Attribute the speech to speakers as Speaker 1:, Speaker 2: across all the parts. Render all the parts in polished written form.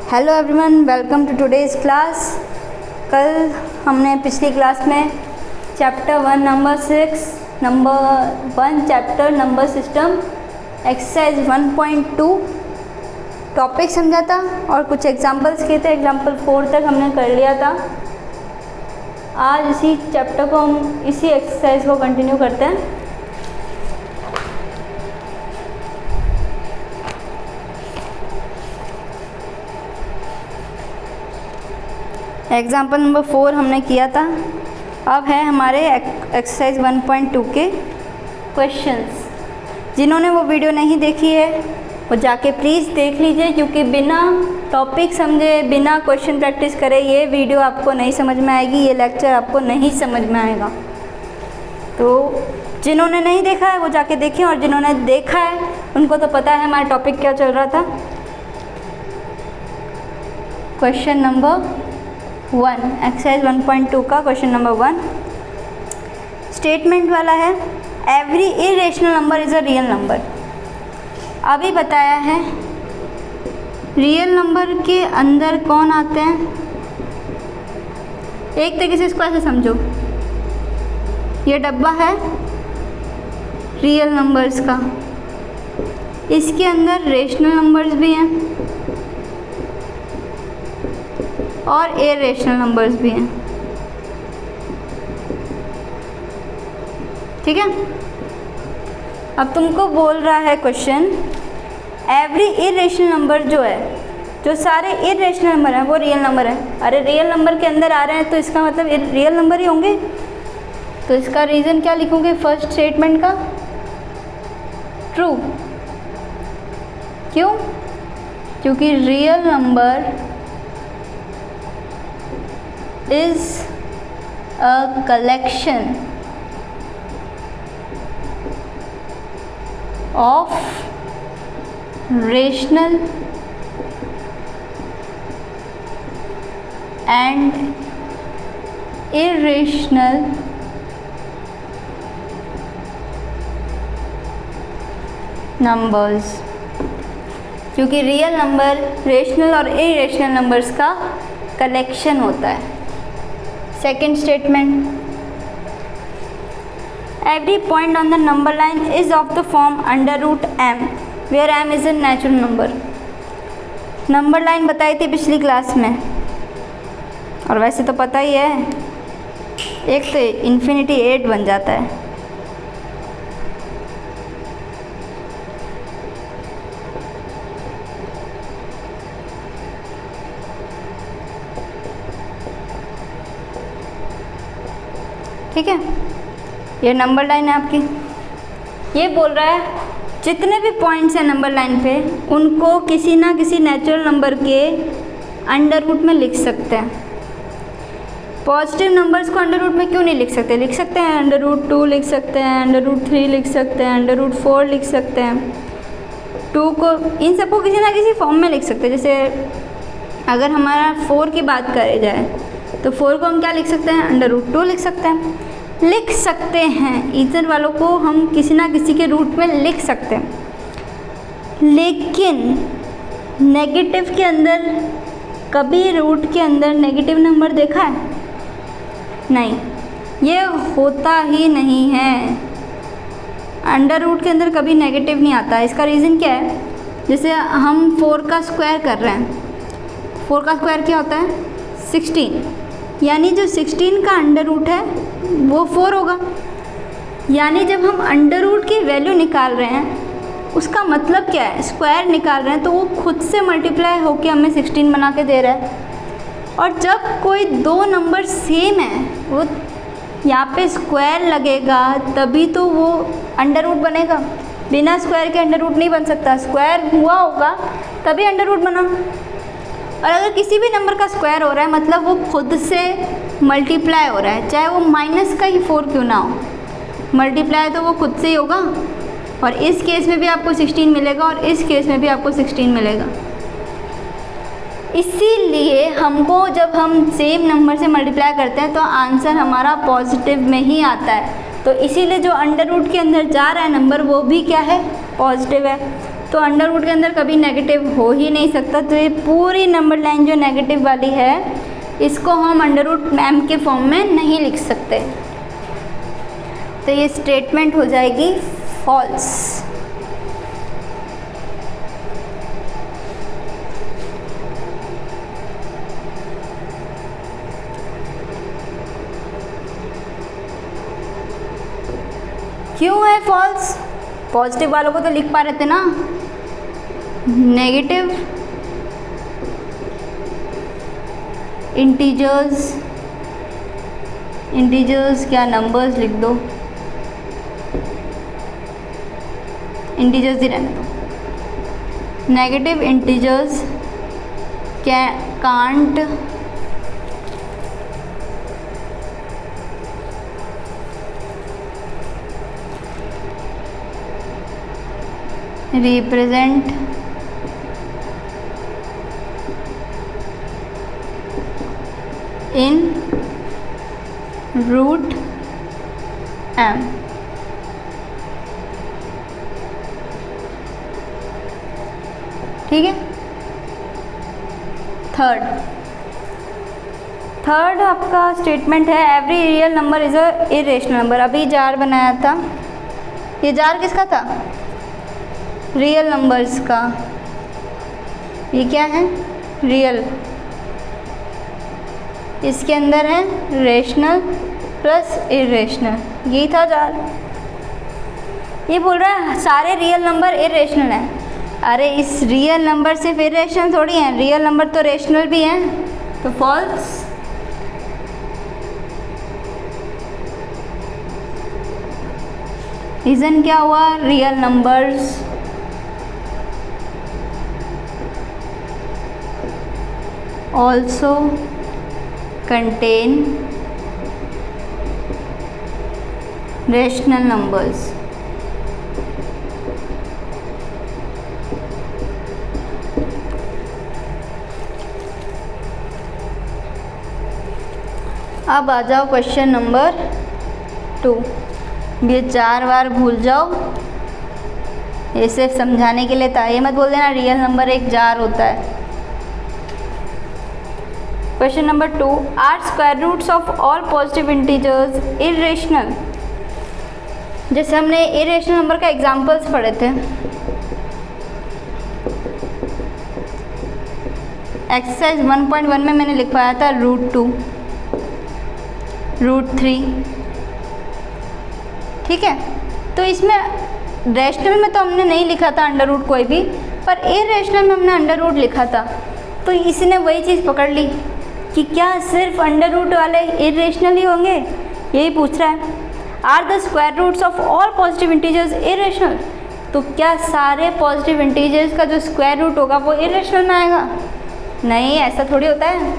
Speaker 1: Hello everyone, welcome to today's class. कल हमने पिछली क्लास में chapter 1 number 6 number 1 chapter number system exercise 1.2 topic समझा था और कुछ एग्जांपल्स किए थे। एग्जांपल 4 तक हमने कर लिया था। आज इसी चैप्टर को हम इसी एक्सरसाइज को कंटिन्यू करते हैं। एग्जाम्पल नंबर 4 हमने किया था। अब है हमारे एक्सरसाइज 1.2 के क्वेश्चंस। जिन्होंने वो वीडियो नहीं देखी है वो जाके प्लीज़ देख लीजिए, क्योंकि बिना टॉपिक समझे, बिना क्वेश्चन प्रैक्टिस करे ये वीडियो आपको नहीं समझ में आएगी, ये लेक्चर आपको नहीं समझ में आएगा। तो जिन्होंने नहीं देखा है वो जाके देखें, और जिन्होंने देखा है उनको तो पता है हमारा टॉपिक क्या चल रहा था। क्वेश्चन नंबर 1 एक्सरसाइज 1.2 का क्वेश्चन नंबर 1 स्टेटमेंट वाला है। Every irrational number is a real number. अभी बताया है रियल नंबर के अंदर कौन आते हैं। एक तरीके से इसको ऐसे समझो, ये डब्बा है रियल नंबर्स का, इसके अंदर रेशनल नंबर्स भी हैं और इरेशनल नंबर्स भी हैं। ठीक है। अब तुमको बोल रहा है क्वेश्चन, एवरी इरेशनल नंबर जो है, जो सारे इरेशनल नंबर हैं वो रियल नंबर है। अरे रियल नंबर के अंदर आ रहे हैं तो इसका मतलब रियल नंबर ही होंगे। तो इसका रीज़न क्या लिखोगे फर्स्ट स्टेटमेंट का? ट्रू। क्यों? क्योंकि real number is a collection of rational and irrational numbers। क्योंकि रियल नंबर रेशनल और इरेशनल नंबर्स का कलेक्शन होता है। Second statement, every point on the number line is of the form under root m where m is a natural number. Number line बताई थी पिछली class में, और वैसे तो पता ही है, एक तो इन्फिनिटी 8 बन जाता है। ठीक है, ये नंबर लाइन है आपकी। ये बोल रहा है जितने भी पॉइंट्स हैं नंबर लाइन पे उनको किसी ना किसी नेचुरल नंबर के अंडर रूट में लिख सकते हैं। पॉजिटिव नंबर्स को अंडर रूट में क्यों नहीं लिख सकते? लिख सकते हैं, अंडर रूट 2 लिख सकते हैं, अंडर रूट 3 लिख सकते हैं, अंडर रूट 4 लिख सकते हैं। 2 को, इन सबको किसी ना किसी फॉर्म में लिख सकते हैं। जैसे अगर हमारा 4 की बात करी जाए तो 4 को हम क्या लिख सकते हैं? अंडर रूट 2 लिख सकते हैं। इधर वालों को हम किसी ना किसी के रूट में लिख सकते हैं। लेकिन नेगेटिव के अंदर कभी रूट के अंदर नेगेटिव नंबर देखा है? नहीं, ये होता ही नहीं है। अंडर रूट के अंदर कभी नेगेटिव नहीं आता। इसका रीज़न क्या है? जैसे हम 4 का स्क्वायर कर रहे हैं, 4 का स्क्वायर क्या होता है? 16, यानी जो 16 का अंडर रूट है वो 4 होगा। यानी जब हम अंडर रूट की वैल्यू निकाल रहे हैं उसका मतलब क्या है? स्क्वायर निकाल रहे हैं तो वो खुद से मल्टीप्लाई होकर हमें 16 बना के दे रहा है। और जब कोई दो नंबर सेम है, वो यहाँ पे स्क्वायर लगेगा तभी तो वो अंडर रूट बनेगा। बिना स्क्वायर के अंडर रूट नहीं बन सकता। स्क्वायर हुआ होगा तभी अंडर रूट बना। और अगर किसी भी नंबर का स्क्वायर हो रहा है मतलब वो खुद से मल्टीप्लाई हो रहा है, चाहे वो माइनस का ही 4 क्यों ना हो, मल्टीप्लाई तो वो खुद से ही होगा। और इस केस में भी आपको 16 मिलेगा और इस केस में भी आपको 16 मिलेगा। इसीलिए हमको जब हम सेम नंबर से मल्टीप्लाई करते हैं तो आंसर हमारा पॉजिटिव में ही आता है। तो इसीलिए जो अंडर रूट के अंदर जा रहा है नंबर वो भी क्या है? पॉजिटिव है। तो अंडर रूट के अंदर कभी नेगेटिव हो ही नहीं सकता। तो ये पूरी नंबर लाइन जो नेगेटिव वाली है इसको हम अंडर रूट m के फॉर्म में नहीं लिख सकते। तो ये स्टेटमेंट हो जाएगी फॉल्स। क्यों है फॉल्स? पॉजिटिव वालों को तो लिख पा रहे थे ना। नेगेटिव इंटीजर्स क्या नंबर्स लिख दो, इंटीजर्स ही रहने दो। Negative integers can't represent in root m। ठीक है। थर्ड आपका स्टेटमेंट है every real number is a irrational number. अभी जार बनाया था, ये जार किसका था? रियल नंबर्स का। ये क्या है? रियल। इसके अंदर है रेशनल प्लस इरेशनल, यही था जार। ये बोल रहा है सारे रियल नंबर इरेशनल हैं। अरे इस रियल नंबर सिर्फ इरेशनल थोड़ी हैं, रियल नंबर तो रेशनल भी हैं। तो फॉल्स। रीज़न क्या हुआ? Real numbers also contain rational numbers। अब आ जाओ क्वेश्चन नंबर 2। ये 4 बार भूल जाओ, ये सिर्फ समझाने के लिए था। ये मत बोल देना रियल नंबर एक जार होता है। Question number 2, are square roots of all positive integers irrational. जैसे हमने इरेशनल नंबर का एग्जांपल्स पढ़े थे, एक्सरसाइज 1.1 में मैंने लिखवाया था √2, √3। ठीक है। तो इसमें रेशनल में तो हमने नहीं लिखा था अंडर रूट कोई भी, पर इरेशनल में हमने अंडर रूट लिखा था। तो इसने वही चीज़ पकड़ ली कि क्या सिर्फ अंडर रूट वाले इरेशनल ही होंगे, यही पूछ रहा है। Are the square roots of all positive integers irrational. तो क्या सारे पॉजिटिव इंटीजर्स का जो स्क्वायर रूट होगा वो इरेशनल में आएगा? नहीं, ऐसा थोड़ी होता है।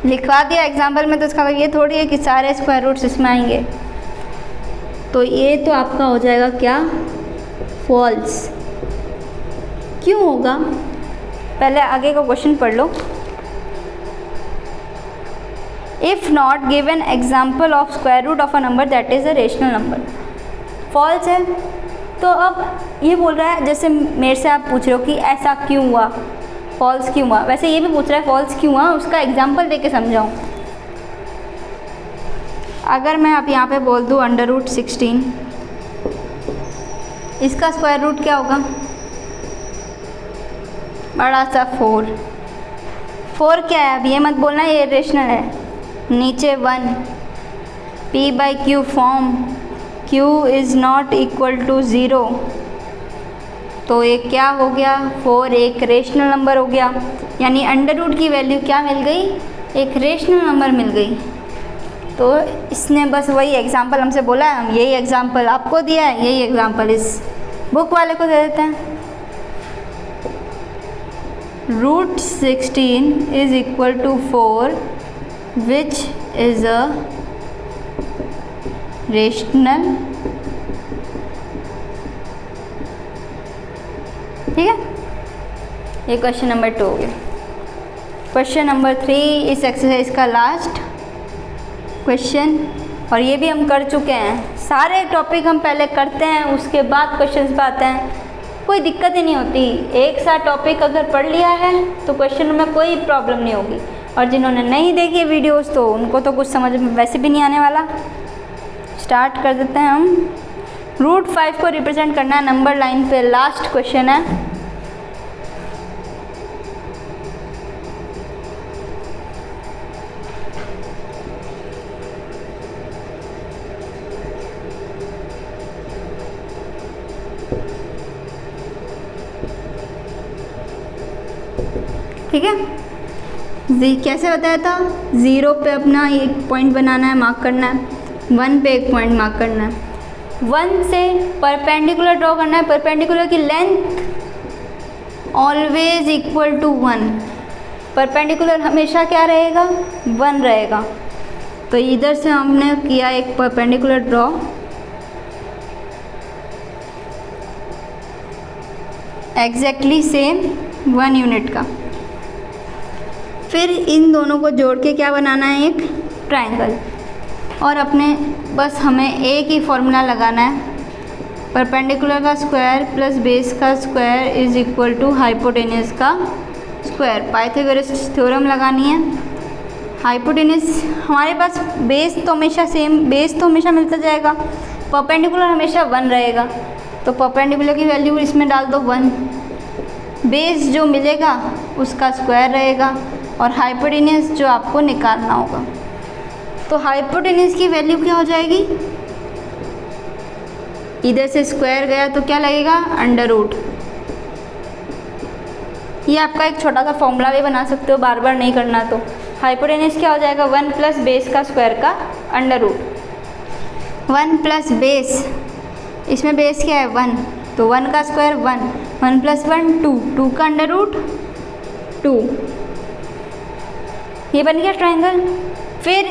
Speaker 1: लिखवा दिया एग्जाम्पल में तो इसका मतलब ये थोड़ी है कि सारे स्क्वायर रूट्स इसमें आएंगे। तो ये तो आपका हो जाएगा क्या? फॉल्स। क्यों होगा? पहले आगे का क्वेश्चन पढ़ लो। If not given example of square root of a number that is a rational number. False है। तो अब ये बोल रहा है, जैसे मेरे से आप पूछ रहे हो कि ऐसा क्यों हुआ, फॉल्स क्यों हुआ, वैसे ये भी पूछ रहा है फॉल्स क्यों हुआ, उसका एग्जाम्पल दे के समझाऊँ। अगर मैं अब यहाँ पे बोल दूँ √16, इसका स्क्वायर रूट क्या होगा? बड़ा सा 4 क्या है? अब ये मत बोलना ये रेशनल है। नीचे 1, p/q form, q is not equal to 0। तो ये क्या हो गया? 4 एक रेशनल नंबर हो गया, यानी अंडर रूट की वैल्यू क्या मिल गई? एक रेशनल नंबर मिल गई। तो इसने बस वही एग्जाम्पल हमसे बोला है, हम यही एग्जाम्पल आपको दिया है, यही एग्जाम्पल इस बुक वाले को दे देते हैं। √16 is equal to 4 which is a rational. ठीक है, ये क्वेश्चन नंबर 2 हो गया। क्वेश्चन नंबर 3 इस एक्सरसाइज का लास्ट क्वेश्चन, और ये भी हम कर चुके हैं। सारे टॉपिक हम पहले करते हैं, उसके बाद क्वेश्चंस पे आते हैं। कोई दिक्कत ही नहीं होती। एक साथ टॉपिक अगर पढ़ लिया है तो क्वेश्चन में कोई प्रॉब्लम नहीं होगी, और जिन्होंने नहीं देखी वीडियोस तो उनको तो कुछ समझ में वैसे भी नहीं आने वाला। स्टार्ट कर देते हैं हम। रूट 5 को रिप्रेजेंट करना है नंबर लाइन पे, लास्ट क्वेश्चन है। ठीक है, कैसे बताया था, 0 पे अपना एक पॉइंट बनाना है, मार्क करना है, 1 पे एक पॉइंट मार्क करना है, 1 से परपेंडिकुलर ड्रॉ करना है। परपेंडिकुलर की length always equal to 1, perpendicular हमेशा क्या रहेगा, 1 रहेगा। तो इधर से हमने किया एक perpendicular draw, exactly same 1 unit का। फिर इन दोनों को जोड़ के क्या बनाना है, एक ट्रायंगल। और अपने बस हमें एक ही फॉर्मूला लगाना है, परपेंडिकुलर का स्क्वायर प्लस बेस का square is equal to hypotenuse का स्क्वायर। पाइथागोरस थ्योरम लगानी है। हाइपोटेन्यूज हमारे पास बेस तो हमेशा सेम, बेस तो हमेशा मिलता जाएगा, परपेंडिकुलर हमेशा 1 रहेगा, तो परपेंडिकुलर की वैल्यू इसमें डाल दो 1, बेस जो मिलेगा उसका स्क्वायर रहेगा, और हाइपोटेन्यूज जो आपको निकालना होगा। तो हाइपोटेन्यूज की वैल्यू क्या हो जाएगी, इधर से स्क्वायर गया तो क्या लगेगा, अंडर रूट। ये आपका एक छोटा सा फॉर्मूला भी बना सकते हो, बार बार नहीं करना। तो हाइपोटेन्यूज क्या हो जाएगा, 1 प्लस बेस का स्क्वायर का अंडर रूट। 1 प्लस बेस, इसमें बेस क्या है 1, तो 1 का स्क्वायर 1, 1 प्लस 1 2, 2 का अंडर रूट 2। ये बन गया ट्रायंगल। फिर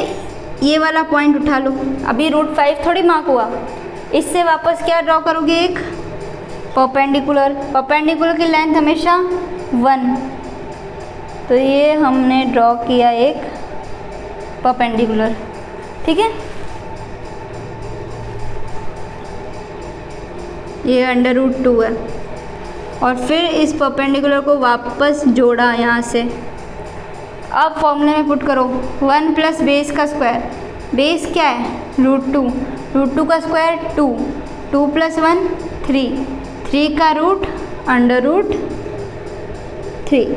Speaker 1: ये वाला पॉइंट उठा लो, अभी रूट 5 थोड़ी मार्क हुआ, इससे वापस क्या ड्रॉ करोगे, एक परपेंडिकुलर। परपेंडिकुलर की लेंथ हमेशा 1, तो ये हमने ड्रॉ किया एक परपेंडिकुलर। ठीक है, ये अंडर रूट 2 है। और फिर इस परपेंडिकुलर को वापस जोड़ा यहाँ से। अब फॉर्मूले में पुट करो, 1 प्लस बेस का स्क्वायर, बेस क्या है रूट 2, रूट 2 का स्क्वायर 2, 2 प्लस 1 3, 3 का रूट अंडर रूट 3।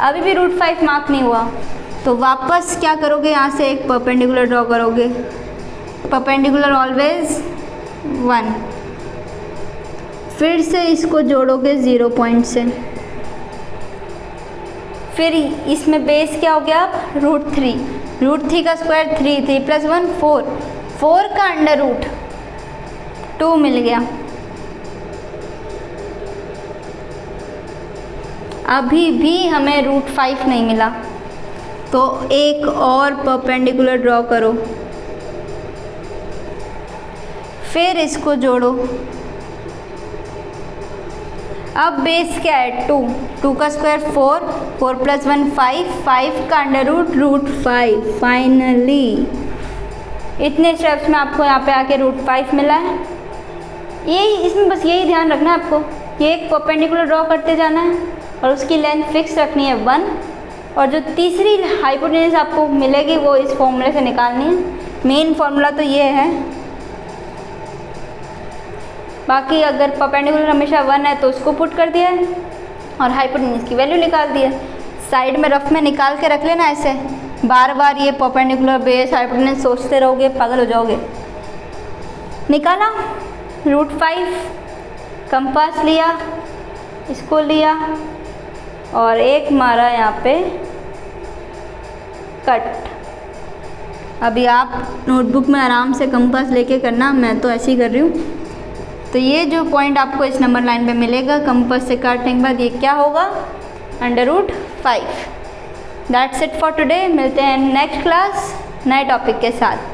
Speaker 1: अभी भी रूट 5 मार्क नहीं हुआ, तो वापस क्या करोगे, यहाँ से एक परपेंडिकुलर ड्रॉ करोगे, परपेंडिकुलर ऑलवेज 1। फिर से इसको जोड़ोगे 0 पॉइंट से। फिर इसमें बेस क्या हो गया, रूट 3, रूट 3 का स्क्वायर 3, 3 प्लस 1 4, 4 का अंडर रूट 2 मिल गया। अभी भी हमें रूट 5 नहीं मिला, तो एक और परपेंडिकुलर ड्रॉ करो, फिर इसको जोड़ो। अब बेस क्या है 2, 2 का स्क्वायर 4, 4 प्लस 1 5, 5 का अंडर रूट 5। फाइनली इतने स्टेप्स में आपको यहाँ पे आके रूट 5 मिला है। यही इसमें बस यही ध्यान रखना है आपको, ये एक परपेंडिकुलर ड्रॉ करते जाना है और उसकी लेंथ फिक्स रखनी है 1, और जो तीसरी हाइपोटेन्यूज आपको मिलेगी वो इस फॉर्मूले से निकालनी है। मेन फॉर्मूला तो ये है, बाकी अगर परपेंडिकुलर हमेशा 1 है तो उसको पुट कर दिया है और हाइपोटेन्यूज की वैल्यू निकाल दी है। साइड में रफ में निकाल के रख लेना, ऐसे बार बार ये परपेंडिकुलर बेस हाइपोटेन्यूज सोचते रहोगे पागल हो जाओगे। निकाला रूट 5, कंपास लिया, इसको लिया और एक मारा यहाँ पे कट। अभी आप नोटबुक में आराम से कंपास लेके करना, मैं तो ऐसे ही कर रही हूँ। तो ये जो पॉइंट आपको इस नंबर लाइन पे मिलेगा कंपास से काटने के बाद, ये क्या होगा, under root 5। That's it for today. मिलते हैं नेक्स्ट क्लास नए टॉपिक के साथ।